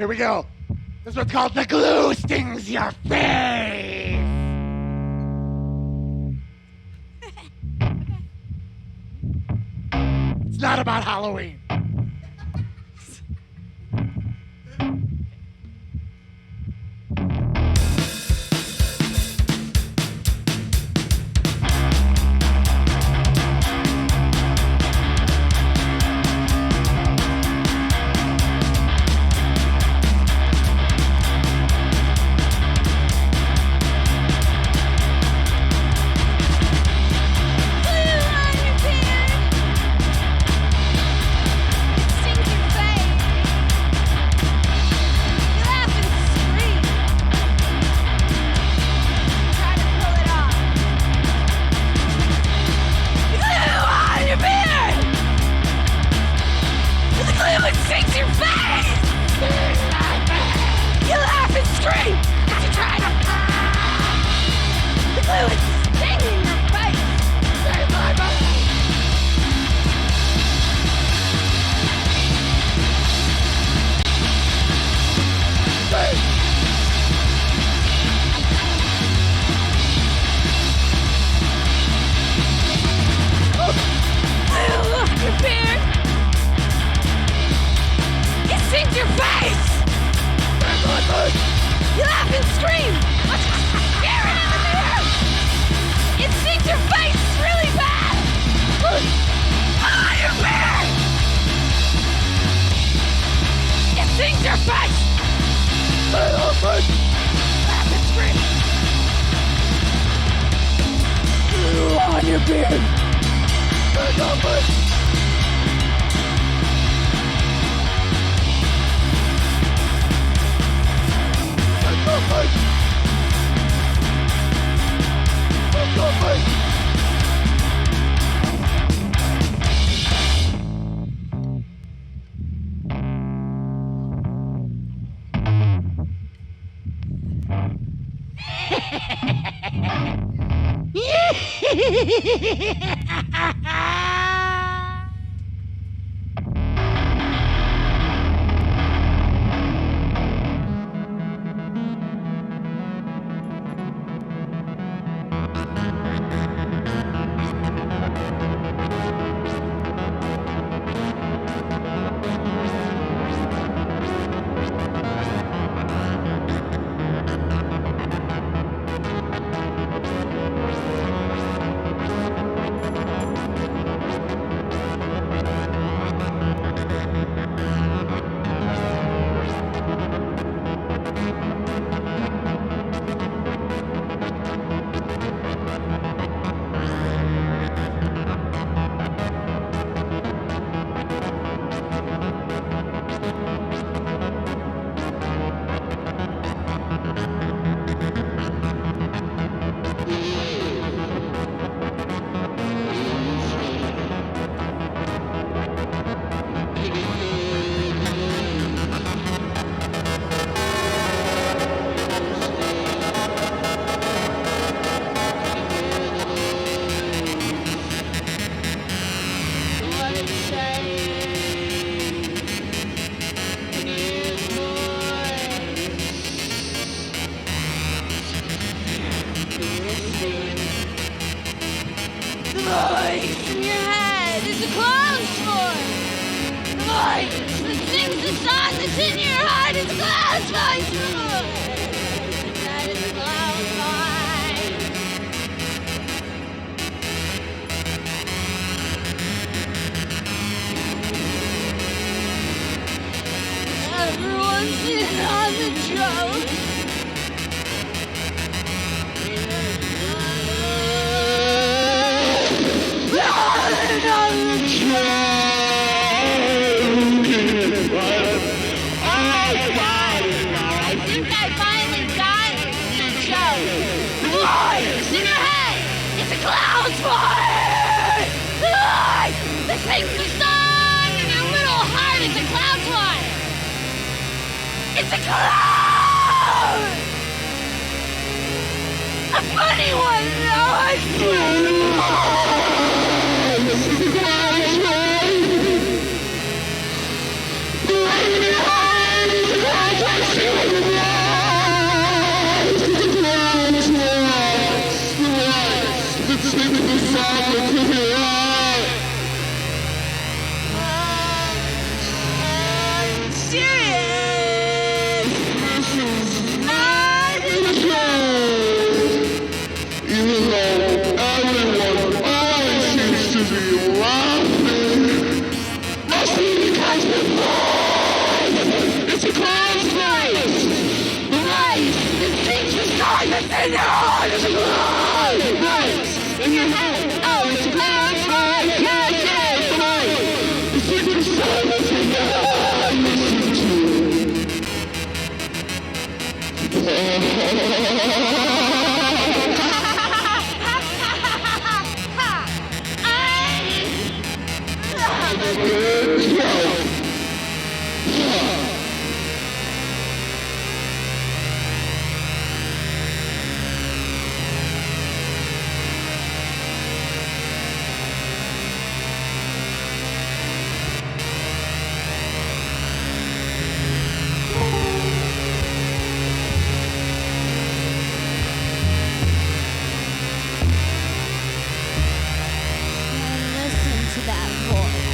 Here we go. This is what's called the glue stings your face. It's not about Halloween. voice in your head is a clown's voice. The voice that sings the song that's in your heart is a clown's voice. That is a clown's voice. Everyone's in on the joke. I think I finally got the joke. The voice in your head is a clown's voice. The voice that sings the song in your little heart is a clown's voice. It's a clown. A funny one, though, I swear. In your head, oh, it's a clown's voice, yeah, it's a voice. The secret silence in your head, listen to that voice.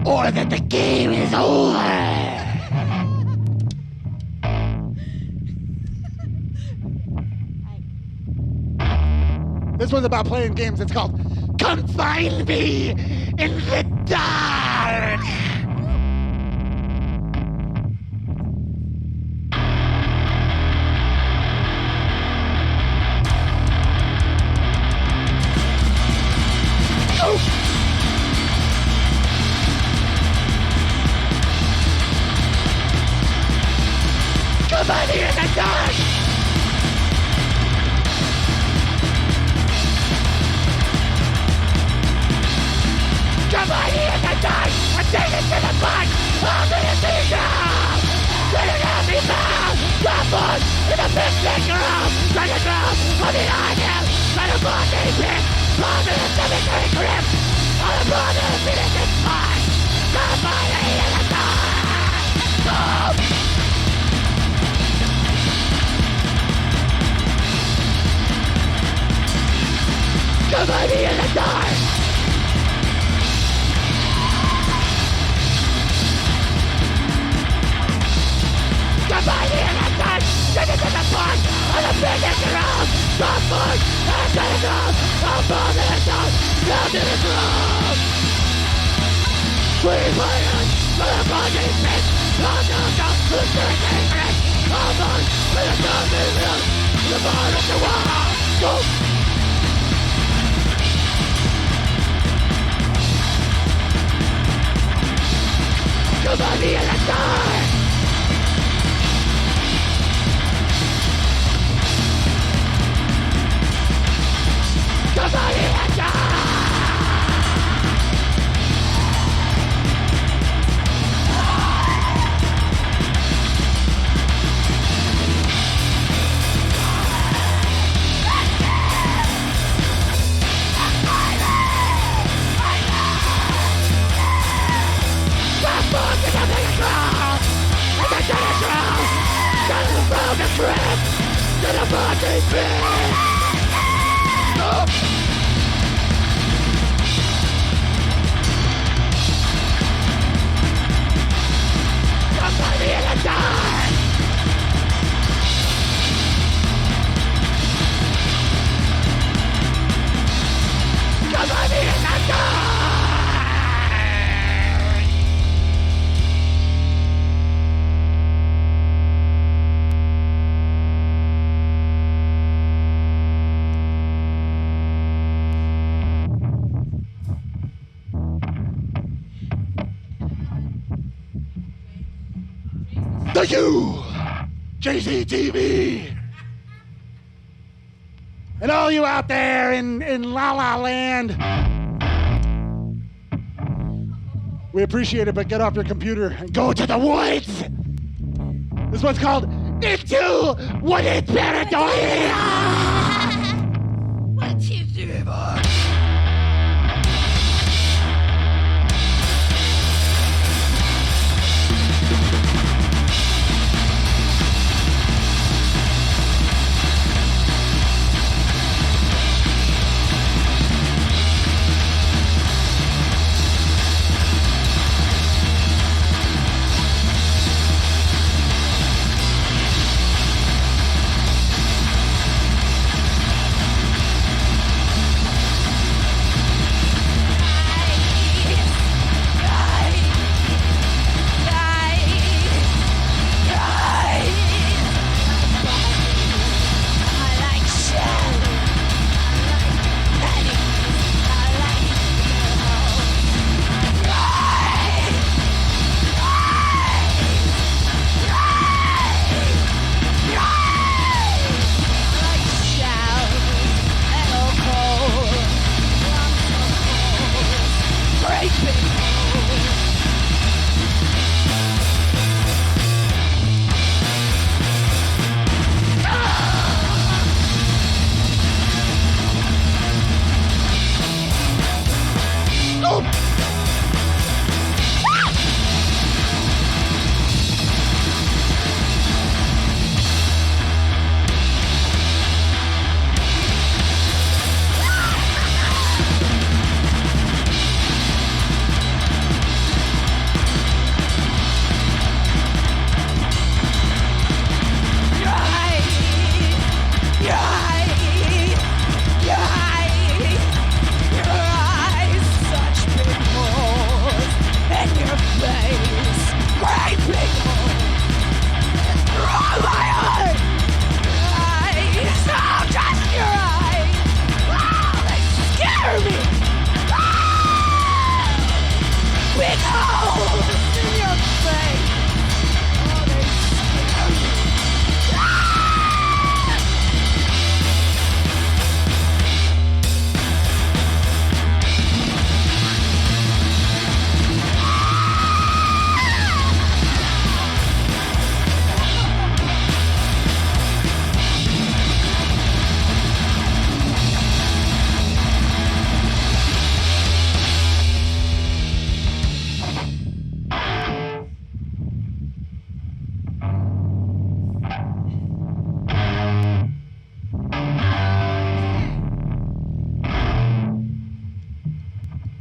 or that the game is over. This one's about playing games. It's called Come Find Me in the Dark. Come find me in the dark. Come find me in the dark. I'm taking to the blood. I'm gonna see you now. Gonna have me found. Trampled in the picnic room. Trying to drown on the onion. Trying to block these pits. I'm in a cemetery grip. On the blood of the Phoenix is mine. Come find me in the dark. Come find me in the dark. Come find me in the dark. Take it to the park. On the picnic room. Stop food. And to the ground. I'll fall to the south. Down to the ground. Sweet violence. For the body pit. I'll do the food to the secret. I'm on. For the zombie room. The bar of the wall. Go. Come find me in the dark. Come find me in the dark. Thank you, JZTV. And all you out there in La La Land, we appreciate it, but get off your computer and go to the woods. This one's called Into Wooded Paradise. 1, 2, 3, 4.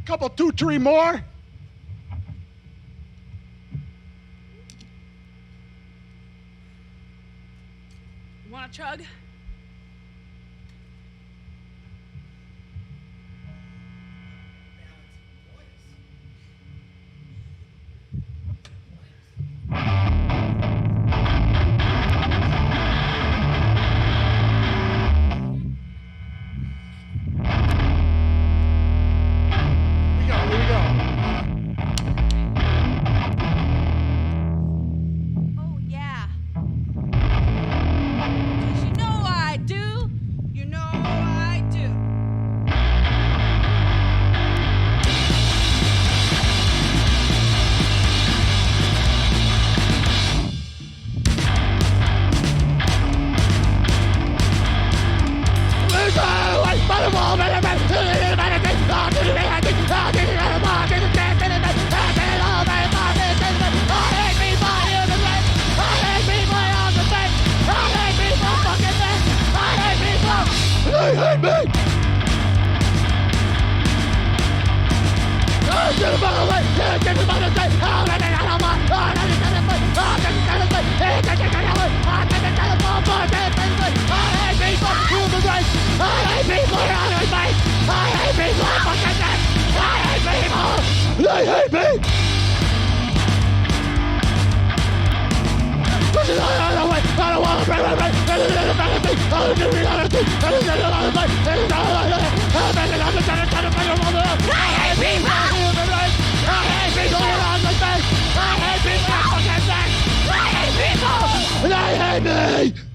Couple, 2, 3 more. Want a chug? They hate me! I don't want to break my brain. I don't want to break my brain. I don't want to break I hate people! I hate people around the face! I hate people on fucking sex! I hate people! And they hate me!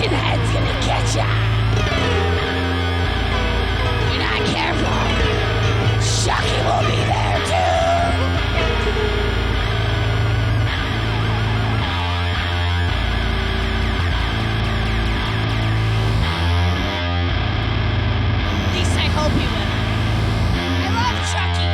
Pumpkin Head's gonna get ya. If you're not careful, Chucky will be there too. At least I hope he will. I love Chucky.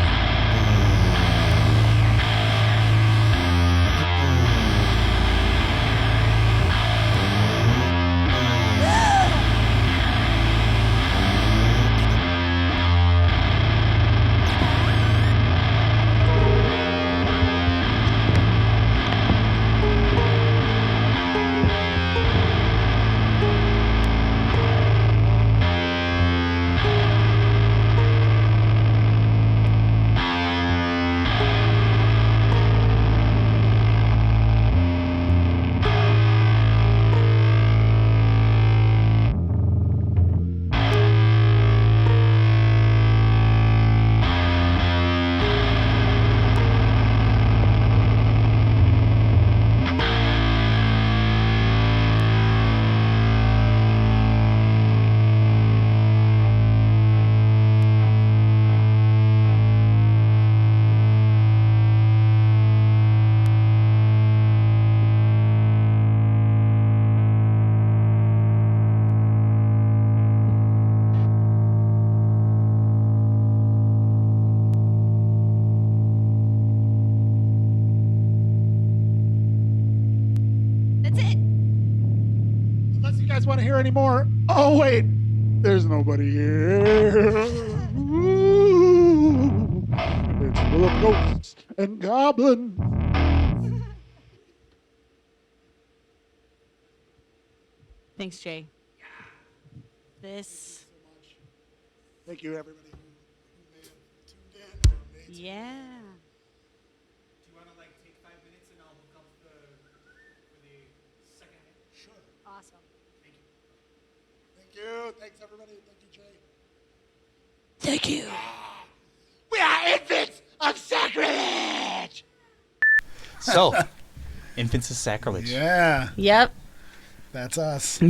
That's it. Unless you guys want to hear any more. Oh, wait. There's nobody here. Ooh, it's full of ghosts and goblins. Thanks, Jay. This. Thank you, everybody. Yeah. Do you want to take 5 minutes and I'll hook up for the second hit? Sure. Awesome. Thank you. Thank you. Thanks, everybody. Thank you, Jay. Thank you. We are infants of sacrilege! So, Infants of Sacrilege. Yeah, Yep. that's us.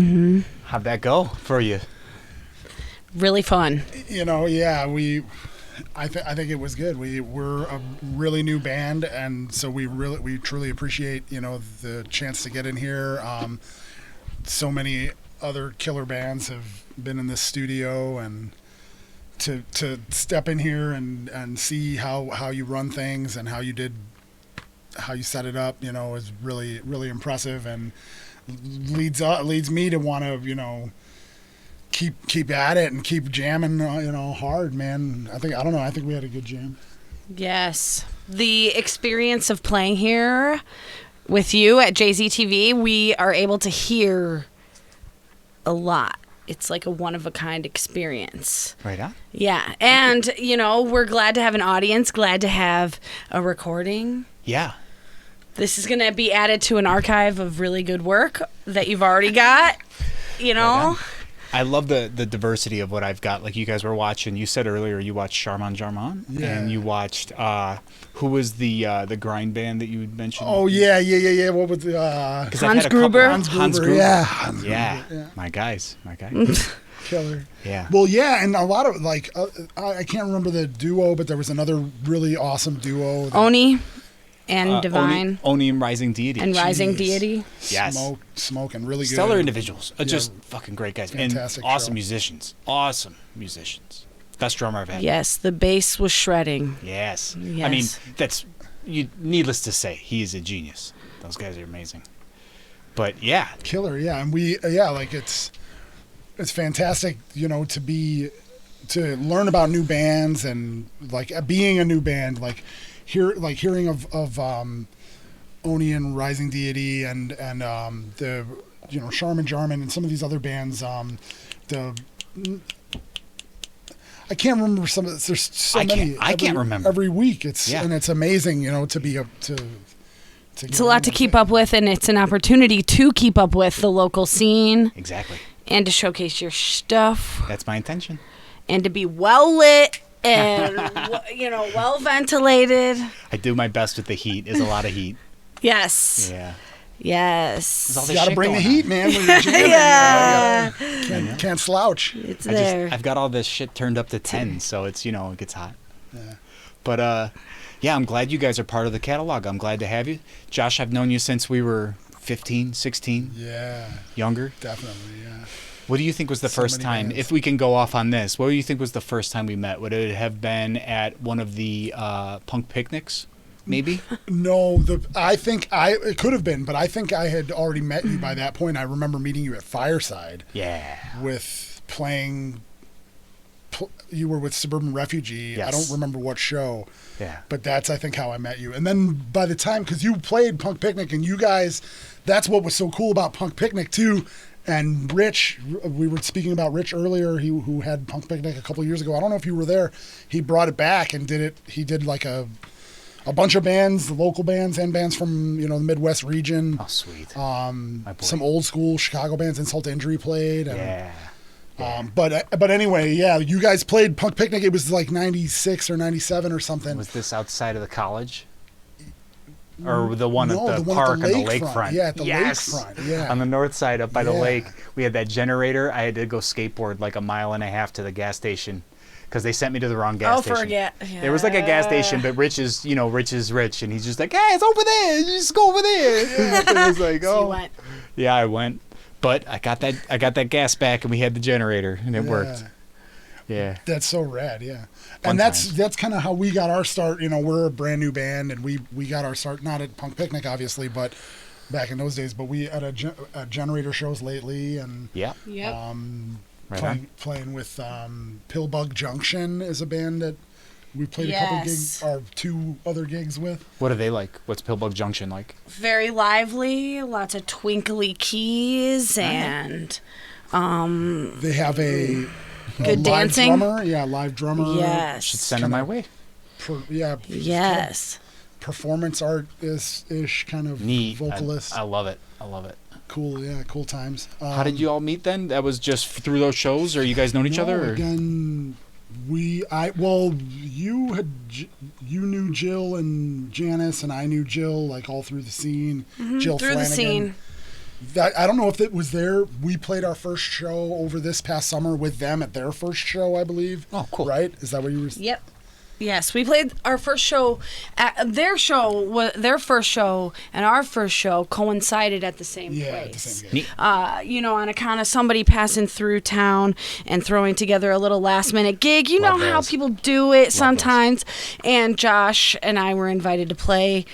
How'd that go for you? Really fun. You know, yeah, I think it was good. We're a really new band, and so we truly appreciate, the chance to get in here. So many other killer bands have been in this studio, and to step in here and see how you run things and how you set it up, is really, really impressive, and leads me to want to, keep at it and keep jamming, hard, man. I think we had a good jam. Yes. The experience of playing here with you at JZTV, we are able to hear a lot. It's like a one-of-a-kind experience. Right on. Yeah. And, we're glad to have an audience, glad to have a recording. Yeah. This is going to be added to an archive of really good work that you've already got, Right on. I love the diversity of what I've got. Like you guys were watching, you said earlier you watched Charman Jarman, and you watched who was the grind band that you had mentioned? Oh yeah. What was the Hans Gruber? Hans Gruber, yeah. Hans Gruber, yeah. My guys. Killer. Yeah. Well, yeah, and a lot of I can't remember the duo, but there was another really awesome duo. Oni and Divine. Oni and Rising Deity. And Rising Deity. Yes. Smoking really good. Stellar individuals. Just fucking great guys. Fantastic and awesome show. musicians. Awesome musicians. Best drummer I've had. Yes, the bass was shredding. Yes. Yes. I mean, that's needless to say, he is a genius. Those guys are amazing. But yeah. Killer, yeah. And it's fantastic, to learn about new bands and being a new band, hearing of Oni and Rising Deity and the Charman Jarman and some of these other bands. I can't remember some of. There's so many. I can't remember every week. And it's amazing, to be to. It's a lot to keep up with, and it's an opportunity to keep up with the local scene. Exactly. And to showcase your stuff. That's my intention. And to be well lit and well ventilated. I do my best with the heat. There's a lot of heat. Yes. Yeah. Yes. All You this got to shit bring the going heat, on. man. When you're jamming, Yeah. Can't slouch. It's there. I've got all this shit turned up to 10, so it's, it gets hot. Yeah. But yeah, I'm glad you guys are part of the catalog. I'm glad to have you. Josh, I've known you since we were 15, 16, Yeah, younger. definitely. Yeah. What do you think was the So first many time, bands. if we can go off on this, what do you think was the first time we met? Would it have been at one of the punk picnics, maybe? No, it could have been, but I think I had already met you by that point. I remember meeting you at Fireside Yeah. with playing. You were with Suburban Refugee. I Yes. don't remember what show. Yeah. But that's, I think, how I met you. And then by the time, because you played Punk Picnic, and you guys, that's what was so cool about Punk Picnic, too. And Rich, we were speaking about Rich earlier, who had Punk Picnic a couple of years ago. I don't know if you were there. He brought it back and did it. He did like a bunch of bands, local bands and bands from, the Midwest region. Oh, sweet. My boy. Some old school Chicago bands, Insult to Injury played. And, Yeah. But anyway, yeah, you guys played Punk Picnic. It was like 96 or 97 or something. Was this outside of the college? Or the one No, at the the one at park the on the lakefront. lakefront? Yeah, at the Yes! lakefront, yeah. On the north side up by the Yeah. lake. We had that generator. I had to go skateboard like a mile and a half to the gas station because they sent me to the wrong gas station. forget. There was like a gas station, but Rich is rich, and he's just like, hey, it's over there. You just go over there. Yeah. And I was like, So oh. you went. Yeah, I went. But I got that gas back, and we had the generator, and it worked. Yeah. That's so rad, yeah. Fun And times. that's kind of how we got our start. We're a brand new band, and we got our start not at Punk Picnic, obviously, but back in those days. But we at generator shows lately, and Yeah. Yep. Right on. playing with Pillbug Junction is a band that we played a couple gigs, or 2 other gigs with. What are they like? What's Pillbug Junction like? Very lively, lots of twinkly keys, and They have a Good live dancing. drummer, live drummer. Should yes. send them my way. Yes. Performance art ish kind of Neat. vocalist. I love it. I love it. Cool, cool times. How did you all meet then? That was just through those shows, or you guys known each other? Or? Again, you knew Jill and Janice, and I knew Jill like all through the scene. Jill Through the Flanagan. scene. I don't know if it was there. We played our first show over this past summer with them at their first show, I believe. Oh, cool. Right? Is that what you were? Yep. Yes, we played our first show. Their first show and our first show coincided at the same Yeah, place. at the same Neat. On account of somebody passing through town and throwing together a little last minute gig. You know Love how those. people do it sometimes. And Josh and I were invited to play.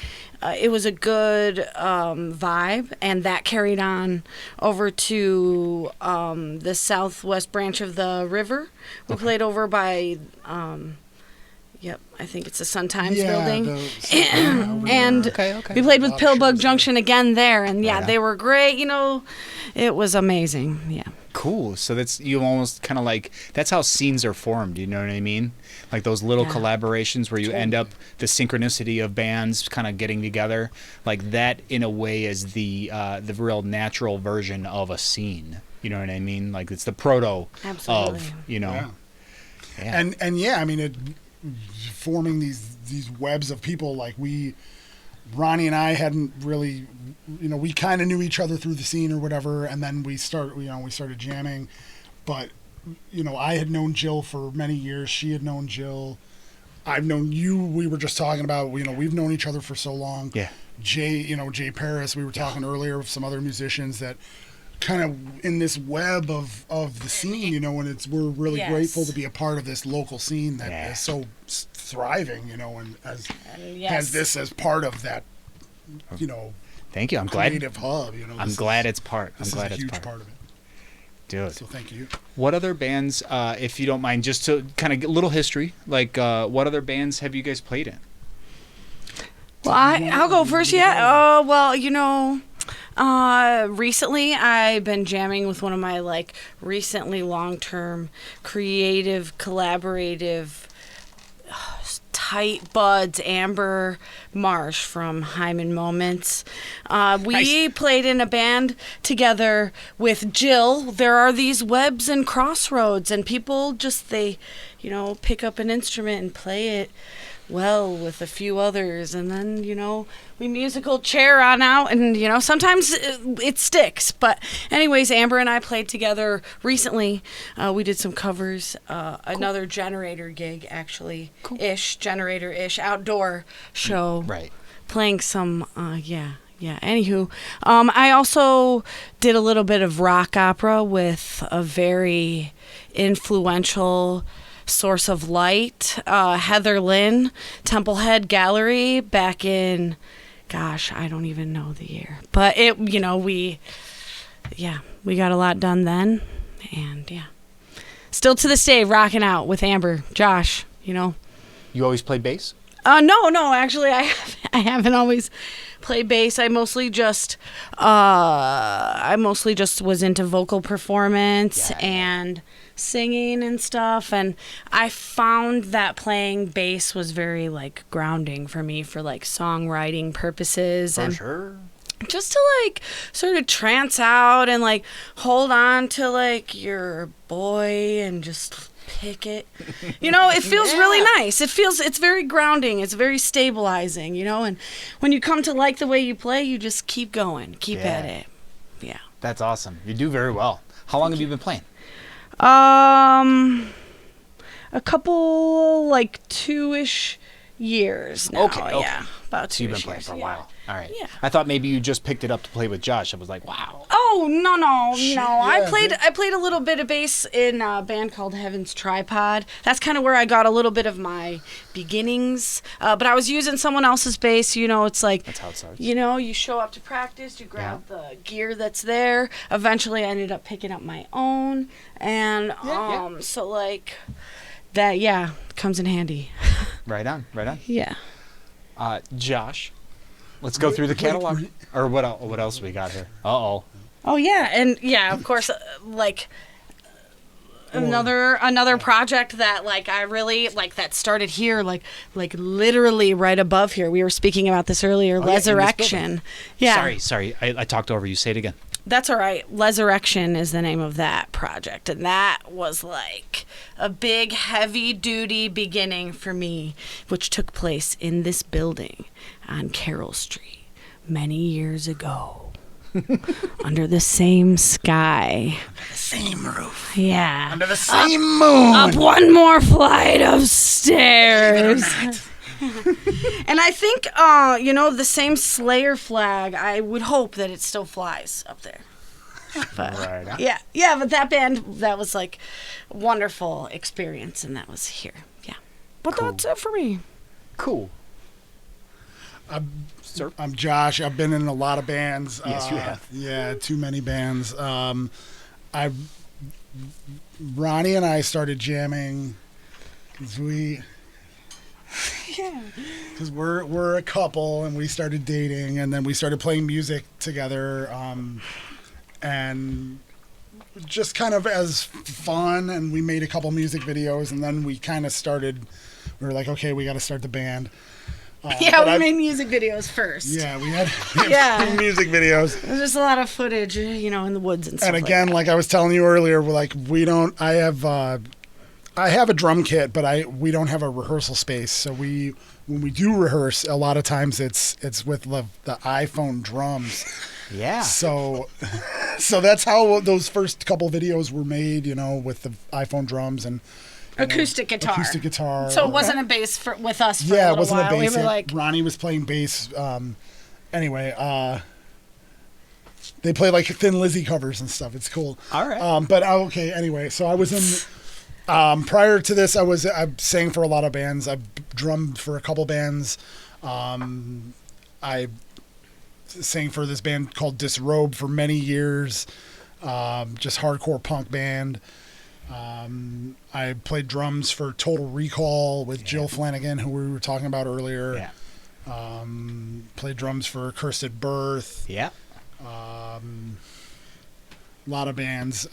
It was a good vibe, and that carried on over to the southwest branch of the river. We played over by, I think it's the Sun Times building. And Okay. we played with Lot of Pillbug shows Junction again there, and Yeah. they were great. It was amazing. Yeah. Cool. So that's you almost kind of like that's how scenes are formed. You know what I mean? Like those little Yeah. collaborations where you end up the synchronicity of bands kind of getting together. Like that, in a way, is the real natural version of a scene. You know what I mean? Like it's the proto Absolutely. of Yeah. Yeah. And forming these webs of people, like Ronnie and I hadn't really, we kind of knew each other through the scene or whatever, and then we started jamming, but I had known Jill for many years. She had known Jill. I've known you. We were just talking about, we've known each other for so long. Yeah. Jay Paris. We were talking earlier with some other musicians that kind of in this web of the scene, and we're really Yes. grateful to be a part of this local scene that Yeah. is so thriving, and has Yes. this as part of that, Thank you. I'm glad. creative hub. I'm glad it's part. I'm This glad is a it's huge part. part of it. Dude. So thank you. What other bands, if you don't mind, just to kind of get a little history, like what other bands have you guys played in? Well, I'll go first. Yeah. Recently I've been jamming with one of my recently long-term creative, collaborative, tight buds, Amber Marsh from Hyman Moments. We played in a band together with Jill. There are these webs and crossroads, and people just pick up an instrument and play it well with a few others, and then we musical chair on out, and sometimes it sticks. But anyways, Amber and I played together recently. We did some covers, another generator gig actually, generator-ish outdoor show, Right. playing some anywho, I also did a little bit of rock opera with a very influential source of light, Heather Lynn, Templehead Gallery, back in, gosh, I don't even know the year. But we got a lot done then. And still to this day, rocking out with Amber, Josh, You always play bass? No, actually, I haven't always played bass. I mostly just was into vocal performance and singing and stuff, and I found that playing bass was very like grounding for me for like songwriting purposes. For sure. Just to like sort of trance out and like hold on to like your boy and just pick it. It feels really nice. It's very grounding. It's very stabilizing, and when you come to like the way you play, you just keep going, keep at it. Yeah. That's awesome. You do very well. How long have you been playing? A couple, like 2-ish years now. Okay. Yeah, about 2-ish So you've been playing years, for a while. All right. Yeah. I thought maybe you just picked it up to play with Josh. I was like, wow. Oh, no. I yeah, played a little bit of bass in a band called Heaven's Tripod. That's kind of where I got a little bit of my beginnings. But I was using someone else's bass. It's like, That's how it starts. you show up to practice, you grab the gear that's there. Eventually, I ended up picking up my own. And so like that, comes in handy. Right on. Yeah. Josh, let's go through the catalog. Or what else we got here? Uh-oh. Oh yeah, and of course, like another project that like I really like that started here, like literally right above here. We were speaking about this earlier. Resurrection. Sorry. I talked over you. Say it again. That's all right. Resurrection is the name of that project, and that was like a big, heavy-duty beginning for me, which took place in this building on Carroll Street many years ago, under the same sky. The same roof. Yeah. Under the same moon. Up one more flight of stairs. And I think, the same Slayer flag, I would hope that it still flies up there. But, Right. yeah, but that band, that was like a wonderful experience, and that was here. Yeah. But Cool. that's it for me. Cool. Sir? I'm Josh. I've been in a lot of bands. Yes, you have. Yeah, too many bands. Ronnie and I started jamming because we're a couple, and we started dating, and then we started playing music together, and just kind of as fun. And we made a couple music videos, and then we kind of started. We were like, okay, we got to start the band. We made music videos first. Yeah, we had music videos. There's just a lot of footage, in the woods and stuff. And again, like I was telling you earlier, we're like, I have a drum kit, but we don't have a rehearsal space. So when we do rehearse, a lot of times it's with the iPhone drums. Yeah. So that's how those first couple videos were made, with the iPhone drums and acoustic guitar. So it wasn't a bass with us for a little it wasn't while. a bass. We were like, Ronnie was playing bass. Anyway, they play like Thin Lizzy covers and stuff. It's cool. All right. Okay. Anyway, so I was in. Prior to this, I sang for a lot of bands. I drummed for a couple bands. I sang for this band called Disrobe for many years. Just hardcore punk band. I played drums for Total Recall with Jill Flanagan, who we were talking about earlier. Yeah. Played drums for Cursed at Birth. Yeah. A lot of bands.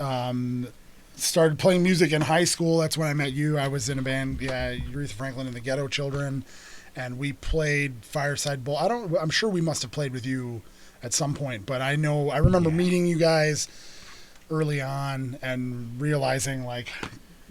Started playing music in high school. That's when I met you. I was in a band, Aretha Franklin and the Ghetto Children, and we played Fireside Bowl. I'm sure we must have played with you at some point, but I remember meeting you guys early on and realizing like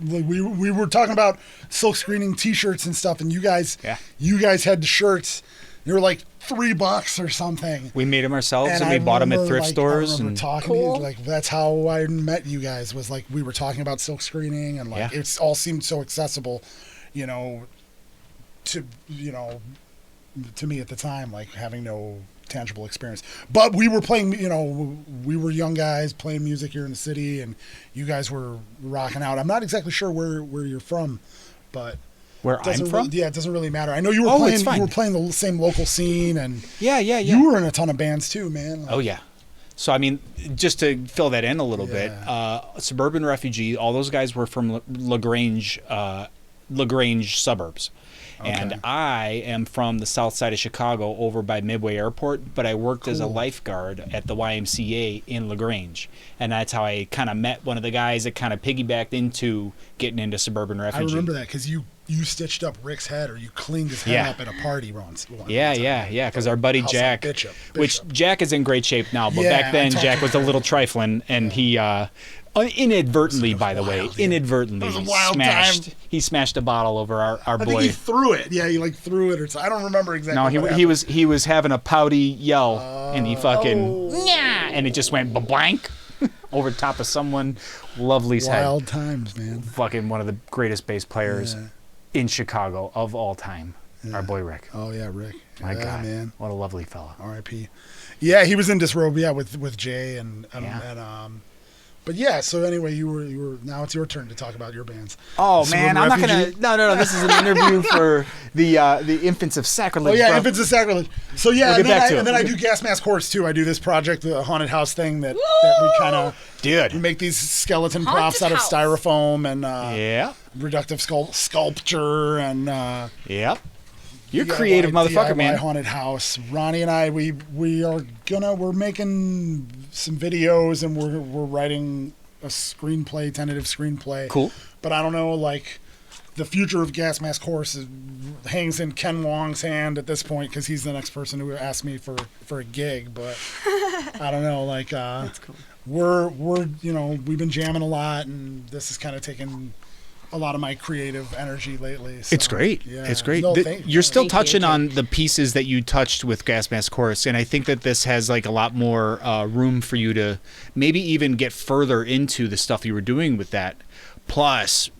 we were talking about silk screening T-shirts and stuff, and you guys had the shirts. They were like $3 or something. We made them ourselves, and we bought them at thrift stores. I remember talking to you, like that's how I met you guys. Was like we were talking about silk screening, and like it's all seemed so accessible, you know, to me at the time, like having no tangible experience. But we were playing, you know, we were young guys playing music here in the city, and you guys were rocking out. I'm not exactly sure where you're from, but. Where I'm from? It doesn't really matter. I know you were playing. It's fine. You were playing the same local scene, and yeah. You were in a ton of bands too, man. Oh yeah. So I mean, just to fill that in a little bit, Suburban Refugee, all those guys were from LaGrange suburbs. Okay. And I am from the south side of Chicago over by Midway Airport, but I worked as a lifeguard at the YMCA in LaGrange. And that's how I kind of met one of the guys that kind of piggybacked into getting into Suburban Refugee. I remember that because you stitched up Rick's head, or you cleaned his head up at a party once. Yeah, because our buddy Jack, which Jack is in great shape now, but back then Jack was a little trifling, and he inadvertently, by the way, he smashed a bottle over our boy. I think he threw it. Yeah, he like threw it, or I don't remember exactly. No, he was having a pouty yell, and he fucking and it just went blank over top of someone lovely's head. Wild times, man. Fucking one of the greatest bass players in Chicago of all time. Our boy Rick. Oh yeah, Rick. My God, man, what a lovely fella. R.I.P. Yeah, he was in Disrobe. Yeah, with Jay and But yeah, so anyway, you were now it's your turn to talk about your bands. Oh man, I'm not gonna. No. This is an interview for the Infants of Sacrilege. Oh yeah, bro. Infants of Sacrilege. So yeah, we'll and then I do Gas Mask Horse too. I do this project, the haunted house thing that we kind of we make these skeleton props out of styrofoam and reductive sculpture and You're creative, motherfucker, DIY man. Haunted house. Ronnie and I, we're making some videos, and we're writing a tentative screenplay. Cool. But I don't know, like, the future of Gas Mask Horse hangs in Ken Wong's hand at this point, because he's the next person who asked me for a gig. But I don't know, like, that's cool. We're we've been jamming a lot, and this is kind of taking a lot of my creative energy lately. So, it's great. Yeah. It's great. No, you're still touching on the pieces that you touched with Gas Mask Horse, and I think that this has like a lot more room for you to maybe even get further into the stuff you were doing with that. Plus,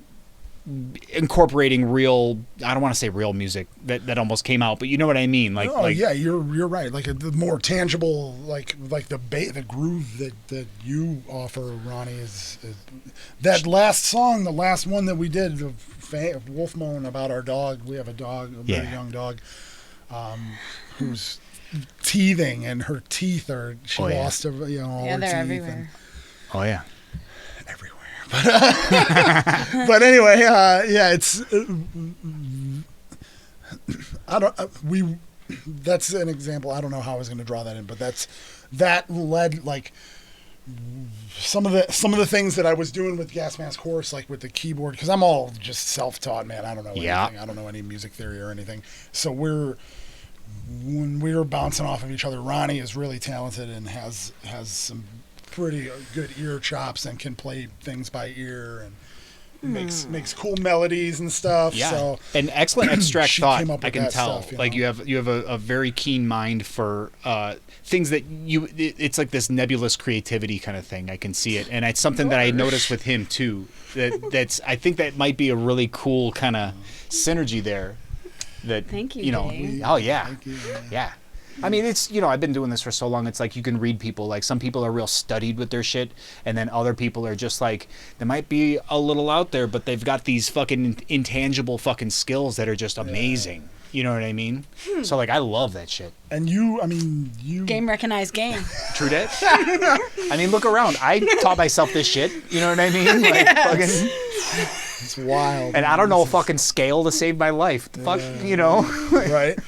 incorporating real, I don't want to say real music that almost came out, but you know what I mean. You're right. Like the more tangible, like the groove that you offer, Ronnie, is that last song, the last one that we did, Wolf Moan, about our dog. We have a dog, a very young dog, who's teething, and her teeth she lost all her teeth. Everywhere. Oh yeah. But anyway, it's that's an example. I don't know how I was going to draw that in, but that led, like, some of the things that I was doing with Gas Mask Horse, like with the keyboard, because I'm all just self-taught, man. I don't know anything. I don't know any music theory or anything. So when we're bouncing off of each other, Ronnie is really talented and has some pretty good ear chops and can play things by ear and makes cool melodies and stuff. Yeah, so an excellent abstract thought. I can tell. Stuff, like you have a very keen mind for things that it's like this nebulous creativity kind of thing. I can see it, and it's something that I noticed with him too. I think that might be a really cool kind of synergy there. Thank you. Oh yeah, Thank you, yeah. I mean, it's, I've been doing this for so long. It's like you can read people. Like, some people are real studied with their shit, and then other people are just like, they might be a little out there, but they've got these fucking intangible fucking skills that are just amazing. You know what I mean? So, like, I love that shit. And you Game recognized game. True that. I mean, look around. I taught myself this shit. You know what I mean? Like, fucking, it's wild. And I don't know a fucking scale to save my life. Fuck, right?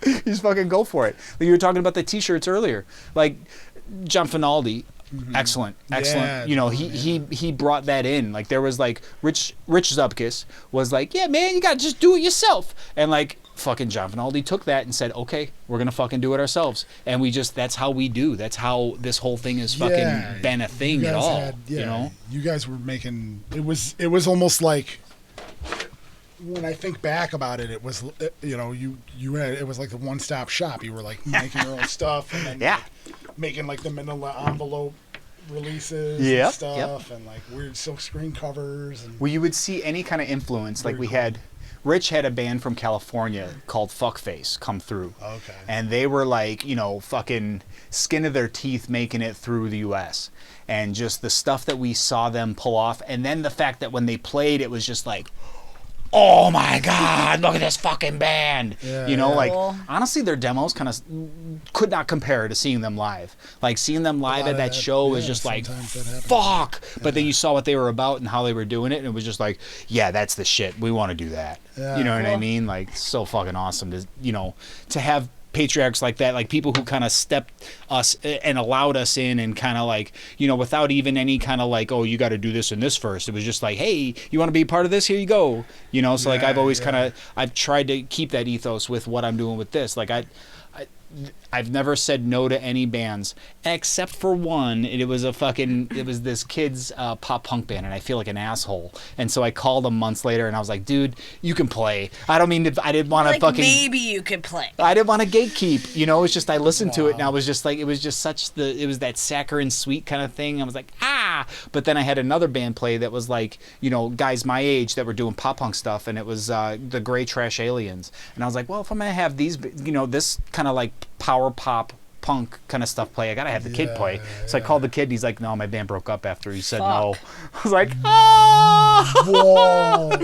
You just fucking go for it. You were talking about the T-shirts earlier. Like, John Finaldi, excellent. Yeah, he brought that in. Like, there was like Rich Zupkis was like, yeah, man, you gotta just do it yourself. And like fucking John Finaldi took that and said, okay, we're gonna fucking do it ourselves, and that's how we do. That's how this whole thing has fucking been a thing at all. You know, you guys were making it was almost like, when I think back about it, it was you had, it was like the one-stop shop. You were like making your own stuff, and then like, making like the manila envelope releases and stuff, and like weird silk screen covers. And well, you would see any kind of influence. Like we had, Rich had a band from California called Fuckface come through. Okay. And they were like, fucking skin of their teeth making it through the U.S. And just the stuff that we saw them pull off. And then the fact that when they played, it was just like, oh my God, look at this fucking band. Like, honestly, their demos kind of could not compare to seeing them live. Like, seeing them live at that show was just like, fuck. But then you saw what they were about and how they were doing it, and it was just like, yeah, that's the shit. We want to do that. You know what I mean? Like, so fucking awesome to have patriarchs like that, like people who kind of stepped us and allowed us in, and kind of like, without even any kind of like, oh, you got to do this and this first. It was just like, hey, you want to be part of this? Here you go. So like I've always I've tried to keep that ethos with what I'm doing with this. Like I've never said no to any bands except for one. It was this kid's pop punk band, and I feel like an asshole. And so I called him months later, and I was like, dude, you can play. I didn't want to fucking. Maybe you could play. I didn't want to gatekeep. It's just I listened to it, and I was just like, it was that saccharine sweet kind of thing. I was like, ah. But then I had another band play that was like, guys my age that were doing pop punk stuff, and it was the Gray Trash Aliens. And I was like, well, if I'm gonna have these, this kind of like power pop punk kind of stuff play, I gotta have the kid play. So I called the kid, and he's like, no, my band broke up after he said no. I was like, oh, whoa,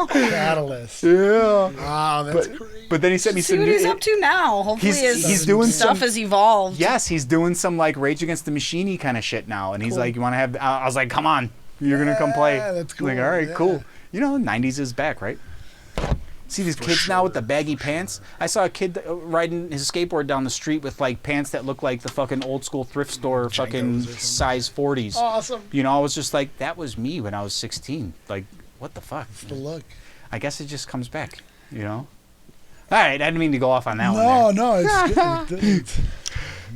Catalyst. Yeah. Wow, that's crazy. But then he sent me See what he's up to now. Hopefully he's doing stuff has evolved. Yes, he's doing some like Rage Against the Machine-y kind of shit now, and he's like, you want to have? I was like, come on, you're gonna come play. That's cool. Like, all right, cool. 90s is back, right? See these kids now with the baggy pants? I saw a kid riding his skateboard down the street with like pants that look like the fucking old school thrift store fucking size 40s. Awesome. I was just like, that was me when I was 16. Like, what the fuck? The look. I guess it just comes back, All right, I didn't mean to go off on that one. No, it's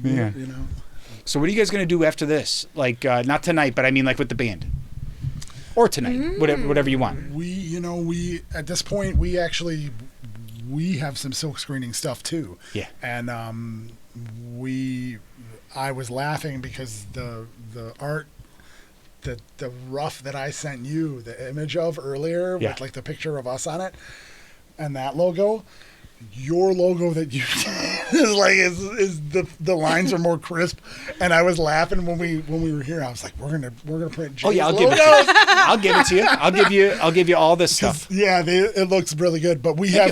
yeah. So what are you guys gonna do after this? Like, not tonight, but I mean like with the band. Or tonight, whatever you want. We at this point we have some silk screening stuff too. Yeah. And I was laughing because the art, the rough that I sent you, the image of earlier with like the picture of us on it, and that logo. Your logo that you is the lines are more crisp, and I was laughing when we were here. I was like, we're gonna print. Jay's I'll give it to you. I'll give it to you. I'll give you all this stuff. Yeah, it looks really good. But we're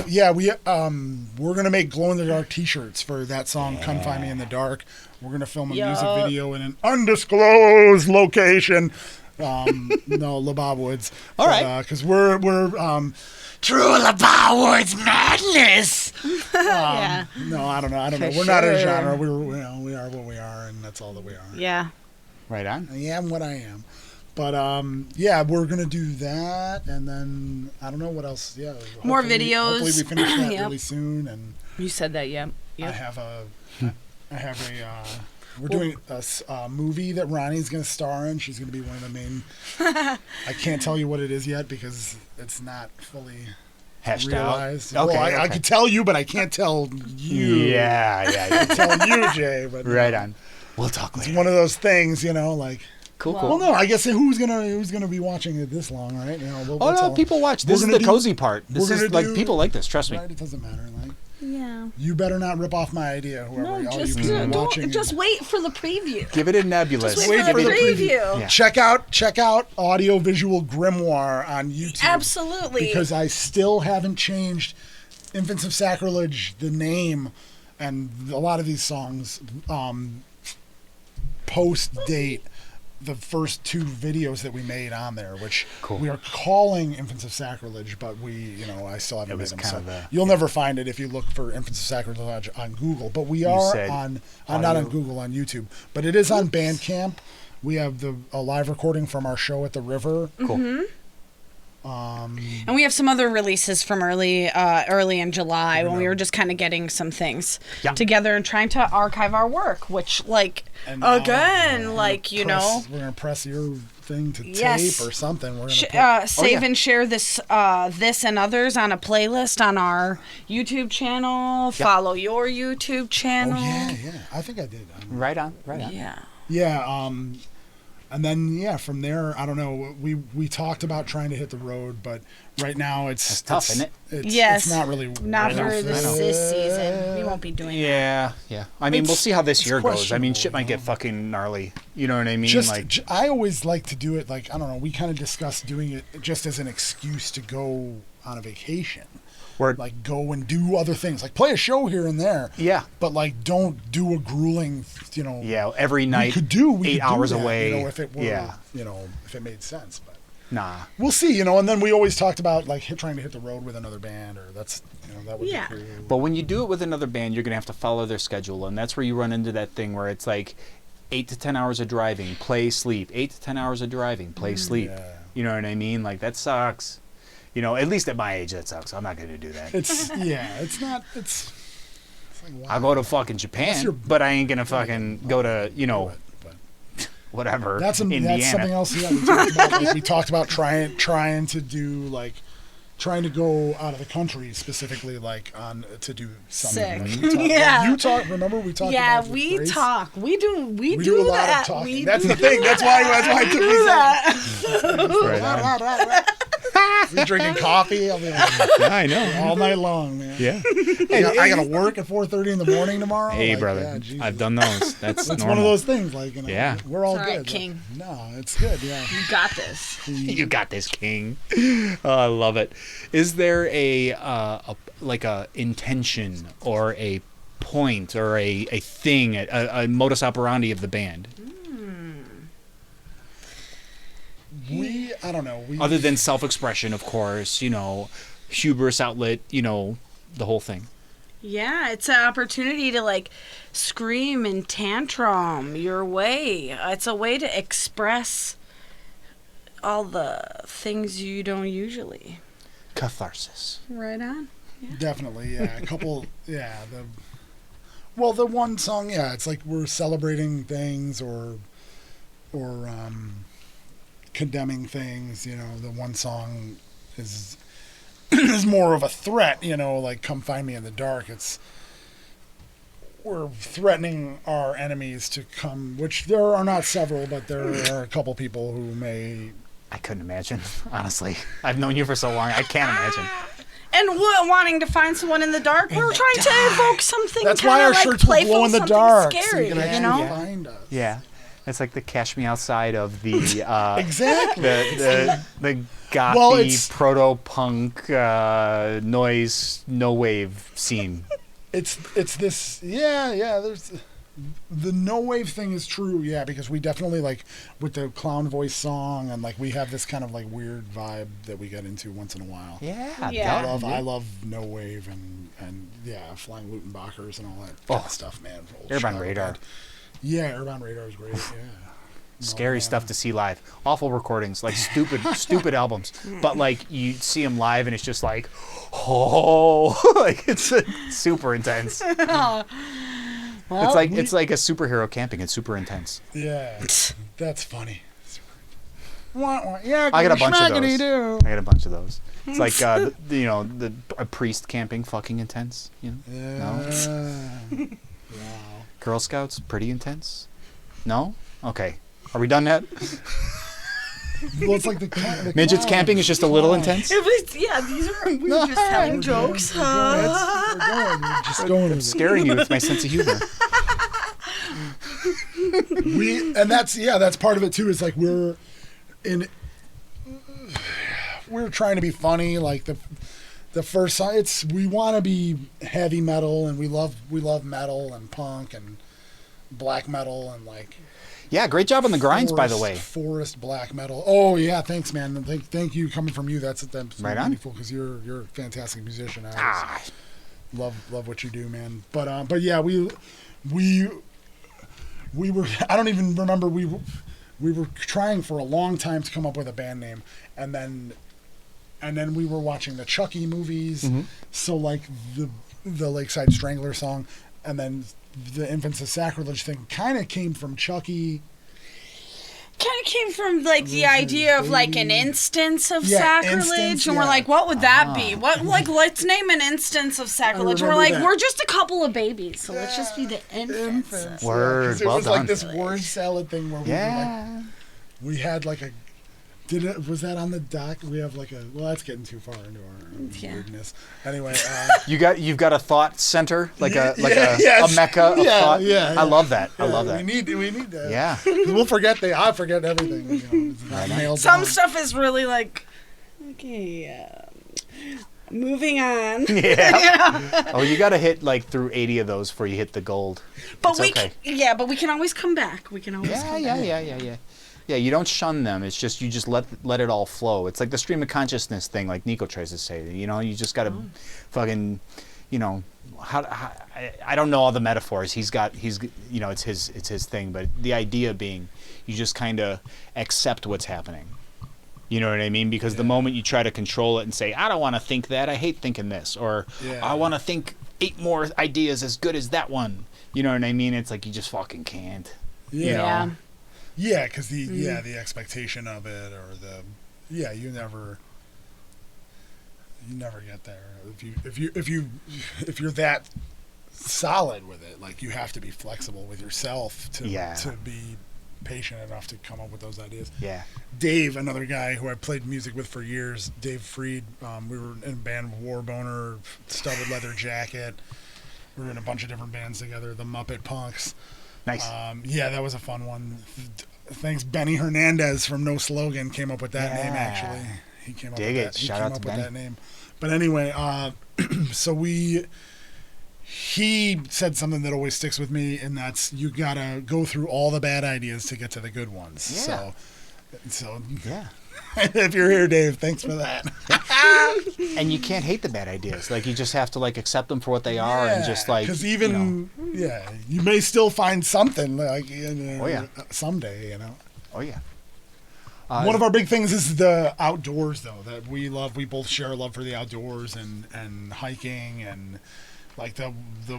gonna make glow in the dark T-shirts for that song. Come Find Me in the Dark. We're gonna film a music video in an undisclosed location. LaBob Woods. All right, because we're True LaBob Woods madness. No, I don't know. We're not a genre. We are what we are, and that's all that we are. Yeah. Right on. I am what I am. But we're gonna do that, and then I don't know what else. Yeah, more videos. Hopefully, we finish that really soon. And you said that, yeah. Yep. I have a. We're doing a movie that Ronnie's going to star in. She's going to be one of the main. I can't tell you what it is yet because it's not fully hashed realized. out. Okay, I could tell you, but I can't tell you. Yeah. I can tell you, Jay. But right on. We'll talk later. It's one of those things, like. Cool. Well, no, I guess who's gonna be watching it this long, right? No, people watch. This is the cozy part. This is like people like this. Trust me. Right? It doesn't matter. Yeah. You better not rip off my idea, whoever watching. Just wait for the preview. Give it a nebulous. Just wait for the preview. Yeah. Check out Audio Visual Grimoire on YouTube. Absolutely. Because I still haven't changed Infants of Sacrilege, the name, and a lot of these songs post-date the first two videos that we made on there, which we are calling Infants of Sacrilege, but I still haven't made them. So you'll never find it if you look for Infants of Sacrilege on Google. But we are not on Google, on YouTube. But it is on Bandcamp. We have a live recording from our show at the River. Cool. And we have some other releases from early in July when we were just kind of getting some things together and trying to archive our work, which And again, now, you know, we're gonna press your thing to Yes. tape or something. We're gonna save and share this and others on a playlist on our YouTube channel. Follow your YouTube channel. yeah. I think I did. Right on. Yeah. Yeah. And then from there, I don't know. We talked about trying to hit the road, but right now it's tough, isn't it? Yes. It's not really Not enough. for this season. We won't be doing that. Yeah. I mean, we'll see how this it's year goes. I mean, shit might questionable, get fucking gnarly. You know what I mean? I always like to do it I don't know. We kind of discussed doing it just as an excuse to go on a vacation. Word. Go and do other things, play a show here and there. Yeah. But don't do a grueling, every night. We could do 8 hours that, away. if it were, if it made sense. But Nah. we'll see, and then we always talked about trying to hit the road with another band, or that would be cool. But when you do it with another band, you're gonna have to follow their schedule, and that's where you run into that thing where it's 8 to 10 hours of driving, play, sleep. 8 to 10 hours of driving, play, sleep. Yeah. You know what I mean? That sucks. At least at my age, that sucks. I'm not gonna do that. It's not. It's wow. I'll go to fucking Japan, but I ain't gonna fucking go to whatever. That's Indiana. That's something else. Yeah, we talked about. We talked about trying to do trying to go out of the country specifically to do something. Sick. You talk. Remember we talked. Yeah, about we Grace? talk. We do a lot that. of talking. We That's do the thing. That's why it took me so. Right on. We drinking coffee. I'll be I know. all night long, man. Yeah. I gotta work at 4:30 in the morning tomorrow. Hey, brother. Yeah, Jesus. I've done those. That's It's normal. one of those things. Yeah. We're all It's all good. right, King. No, it's good. Yeah. You got this. You got this, King. Oh, I love it. Is there a intention or a point or a thing, a modus operandi of the band? I don't know. Other than self-expression, of course, hubris outlet, the whole thing. Yeah, it's an opportunity to scream and tantrum your way. It's a way to express all the things you don't usually. Catharsis. Right on. Definitely, yeah. A couple, yeah. The one song, yeah. It's we're celebrating things or condemning things. The one song is more of a threat. Come find me in the dark. We're threatening our enemies to come, which there are not several, but there are a couple people who may. I couldn't imagine, honestly. I've known you for so long. I can't imagine. And wanting to find someone in the dark, we're trying to evoke something. That's why our shirts will glow in the dark. Scary, so you can actually find us. Yeah. It's like the Cash Me Outside of the Exactly. the gothy Well, proto-punk noise no wave scene. It's this there's the no wave thing is true, because we definitely with the clown voice song and we have this kind of weird vibe that we get into once in a while. Yeah. I love no wave and Flying Lutenbachers and all that kind of stuff, man. Old Airborne Chicago Radar. band. Yeah, Airborne Radar is great. Yeah. Scary stuff to see live. Awful recordings, stupid albums. But you see them live and it's just it's super intense. Well, it's like a superhero camping. It's super intense. Yeah, that's funny. Yeah, I got a bunch of those. schmackety-doo. I got a bunch of those. It's like a priest camping, fucking intense. No? Wow. Girl Scouts, pretty intense. No? Okay. Are we done yet? Well, it's the Midgets camping is just a little intense. these are we were just telling jokes. We're just going with it. Scaring you with my sense of humor. That's part of it too. Is we're trying to be funny. The first song, we want to be heavy metal, and we love metal and punk and black metal and Yeah, great job on the grinds, by the way. Forest black metal. Oh yeah, thanks, man. And thank you coming from you. That's right on. meaningful because you're a fantastic musician. I love what you do, man. But yeah, we were. I don't even remember we were trying for a long time to come up with a band name, and then and then we were watching the Chucky movies. Mm-hmm. So like the Lakeside Strangler song, and then the Infants of Sacrilege thing kind of came from Chucky. Kind of came from like the idea of like an instance of Yeah, sacrilege, instance, and we're yeah. like, what would that be? What like let's name an instance of sacrilege. We're remember like, that. we're just a couple of babies, so let's just be the infants. Word, 'Cause it well was done. like this word salad thing where Yeah. we had like a. Was that on the doc? We have like a. Well, that's getting too far into our weirdness. Anyway, You've got a thought center, like a yes. mecca of Yeah, thought. yeah, I love that. I yeah, love that. We need that. Yeah. 'Cause we'll forget. I forget everything. You know, it's not nailed Some down. stuff is really like, okay, moving on. Yeah. Oh, you got to hit like through 80 of those before you hit the gold. But It's we, okay. but we can always come back. We can always Yeah, come yeah, back. yeah. Yeah, you don't shun them. It's just you just let it all flow. It's like the stream of consciousness thing, like Nico tries to say. You know, you just gotta fucking, you know, I don't know all the metaphors. He's you know, it's his thing. But the idea being, you just kind of accept what's happening. You know what I mean? Because the moment you try to control it and say, I don't want to think that, I hate thinking this, or I want to think 8 more ideas as good as that one. You know what I mean? It's like you just fucking can't. Yeah. You know? Yeah, because the expectation of it, or you never get there. If you're that solid with it, like you have to be flexible with yourself to be patient enough to come up with those ideas. Yeah. Dave, another guy who I played music with for years, Dave Freed. We were in a band, Warboner, Studded Leather Jacket. We were in a bunch of different bands together, the Muppet Punks. Nice. That was a fun one. Thanks, Benny Hernandez from No Slogan came up with that name. Actually, he came up Dig with it. that. He Shout came out up to with Benny. that name. But anyway, so he said something that always sticks with me, and that's you gotta go through all the bad ideas to get to the good ones. Yeah. So Yeah. if you're here, Dave, thanks for that. And you can't hate the bad ideas. Like you just have to like accept them for what they are, and just like because even you may still find something like someday, you know. Oh yeah. One of our big things is the outdoors, though, that we love. We both share a love for the outdoors and hiking, and like the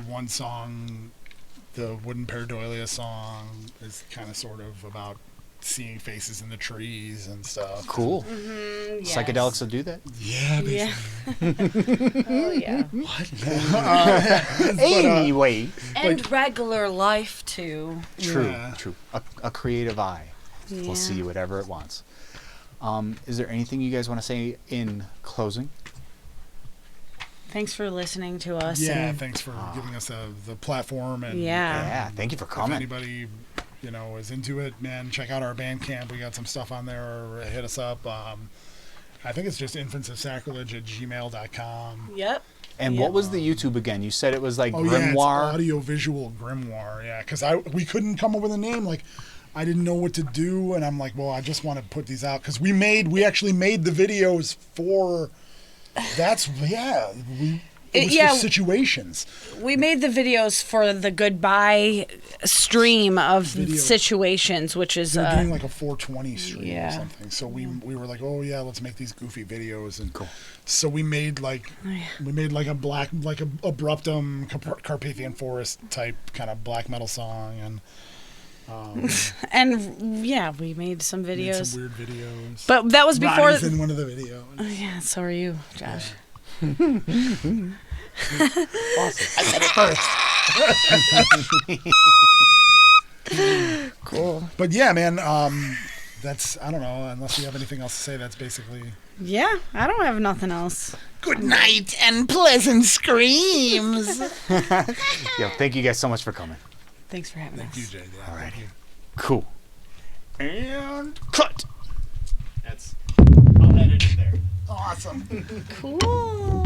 one song, the Wooden Pareidolia song, is kind of sort of about seeing faces in the trees and stuff. Cool. Yes. Psychedelics will do that. Yeah, basically. Oh yeah. Anyway. And regular life too. True. Yeah. True. A creative eye will see whatever it wants. Is there anything you guys want to say in closing? Thanks for listening to us. Yeah, and thanks for giving us the platform. And Yeah. Thank you for if coming. anybody is into it, man, check out our Bandcamp. We got some stuff on there. Or hit us up. I think it's just infantsofsacrilege@gmail.com. Yep. And what was the YouTube again? You said it was like Oh yeah, it's Grimoire. audiovisual grimoire. Yeah, because we couldn't come up with a name. Like, I didn't know what to do, and I'm like, well, I just want to put these out because we actually made the videos for. It was for situations. We made the videos for the goodbye stream of situations, which is They were doing like a 420 stream or yeah. something. So we were like, oh yeah, let's make these goofy videos, and so we made like a black abruptum Carpathian Forest type kind of black metal song, and we made some videos. made some weird videos. But that was before. Ronnie's in one of the videos. Yeah, so are you, Josh. Awesome. I said it first. Cool. But yeah, man, that's, I don't know, unless you have anything else to say, that's basically. Yeah, I don't have nothing else. Good night and pleasant screams. Yo, thank you guys so much for coming. Thanks for having us. Thank you, Jay. Yeah, All right. thank you. Cool. And cut. I'll edit it there. Awesome. Cool.